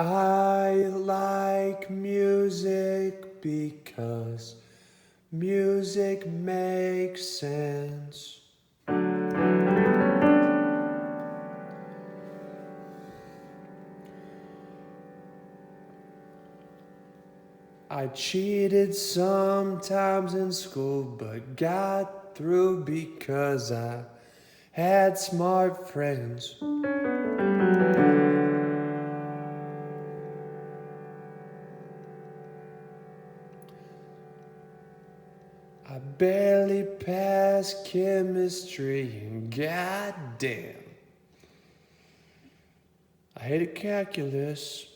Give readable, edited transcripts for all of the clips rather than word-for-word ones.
I like music because music makes sense. I cheated sometimes in school, but got through because I had smart friends. I barely passed chemistry, and goddamn, I hated calculus.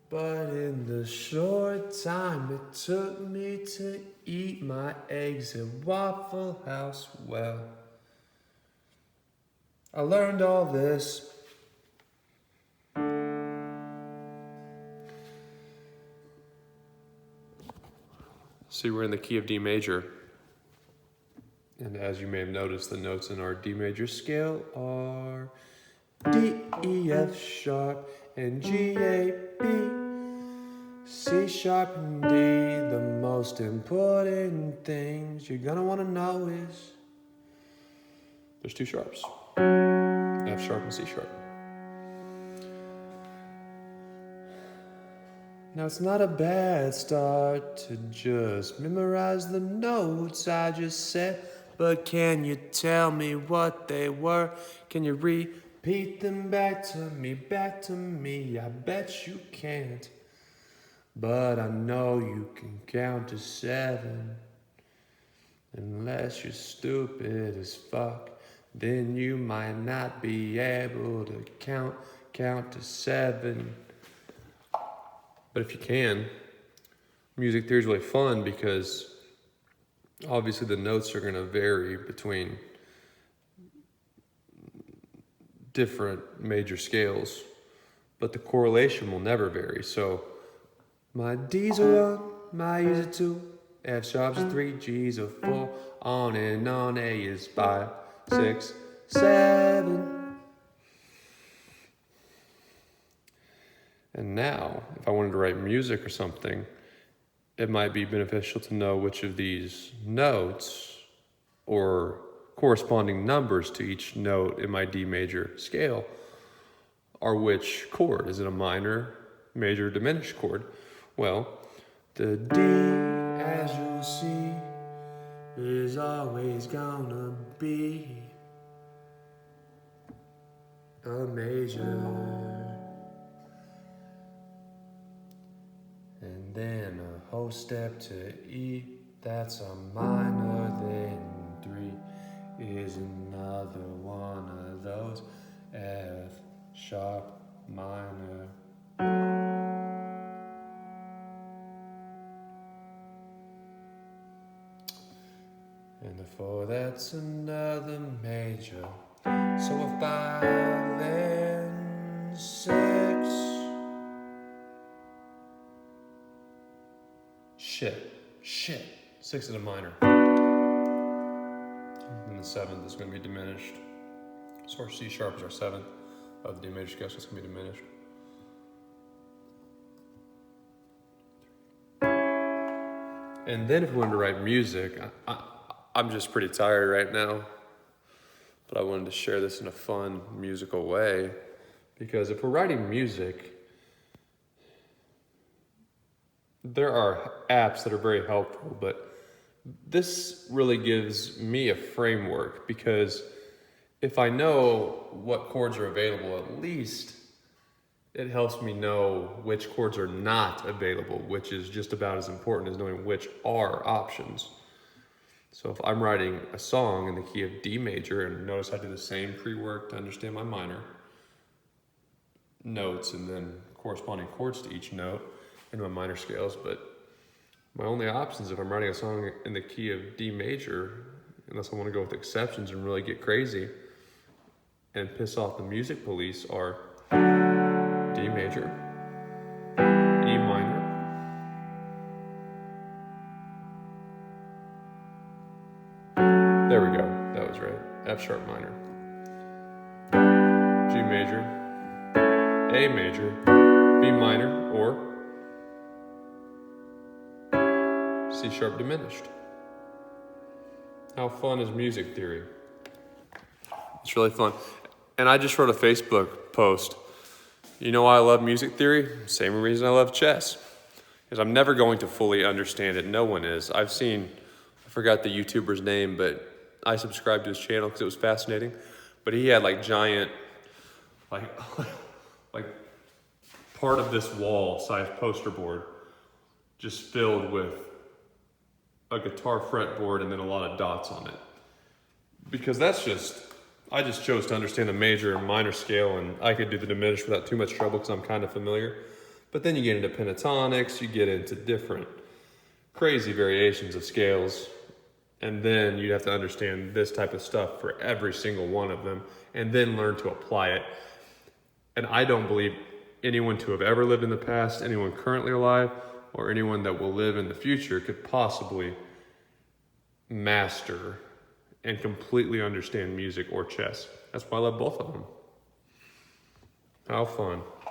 But in the short time it took me to eat my eggs at Waffle House, well, I learned all this. See, we're in the key of D major. And as you may have noticed, the notes in our D major scale are D, E, F sharp, and G, A, B, C sharp, and D. The most important things you're gonna wanna know is there's two sharps, F sharp and C sharp. Now it's not a bad start to just memorize the notes I just said, but can you tell me what they were? Can you repeat them back to me, back to me? I bet you can't, but I know you can count to 7. Unless you're stupid as fuck, then you might not be able to count to 7. But if you can, music theory is really fun because obviously the notes are going to vary between different major scales, but the correlation will never vary. So my D's are 1, my E's are 2, F sharp's a 3, G's a 4, on and on, A is 5, 6, 7. And now, if I wanted to write music or something, it might be beneficial to know which of these notes or corresponding numbers to each note in my D major scale are which chord. Is it a minor, major, diminished chord? Well, the D, as you'll see, is always gonna be a major. And then a whole step to E, that's a minor, then 3 is another one of those, F sharp minor. And the 4, that's another major, so a 5 and 6. Shit. 6 is a minor. And the 7th is going to be diminished. So our C sharp is our 7th of the D major scale, so it's going to be diminished. And then if we wanted to write music, I'm just pretty tired right now, but I wanted to share this in a fun musical way, because if we're writing music, there are apps that are very helpful, but this really gives me a framework, because if I know what chords are available, at least it helps me know which chords are not available, which is just about as important as knowing which are options. So if I'm writing a song in the key of D major, and notice I do the same pre-work to understand my minor notes and then corresponding chords to each note in my minor scales, but my only options if I'm writing a song in the key of D major, unless I want to go with exceptions and really get crazy and piss off the music police, are D major, E minor, there we go, that was right, F sharp minor, G major, A major, B minor, or C sharp diminished. How fun is music theory? It's really fun. And I just wrote a Facebook post. You know why I love music theory? Same reason I love chess. Because I'm never going to fully understand it. No one is. I forgot the YouTuber's name, but I subscribed to his channel because it was fascinating. But he had like giant, like part of this wall-sized poster board just filled with a guitar fretboard and then a lot of dots on it. Because I just chose to understand the major and minor scale, and I could do the diminished without too much trouble because I'm kind of familiar. But then you get into pentatonics, you get into different crazy variations of scales, and then you'd have to understand this type of stuff for every single one of them, and then learn to apply it. And I don't believe anyone to have ever lived in the past, anyone currently alive, or anyone that will live in the future could possibly master and completely understand music or chess. That's why I love both of them. How fun.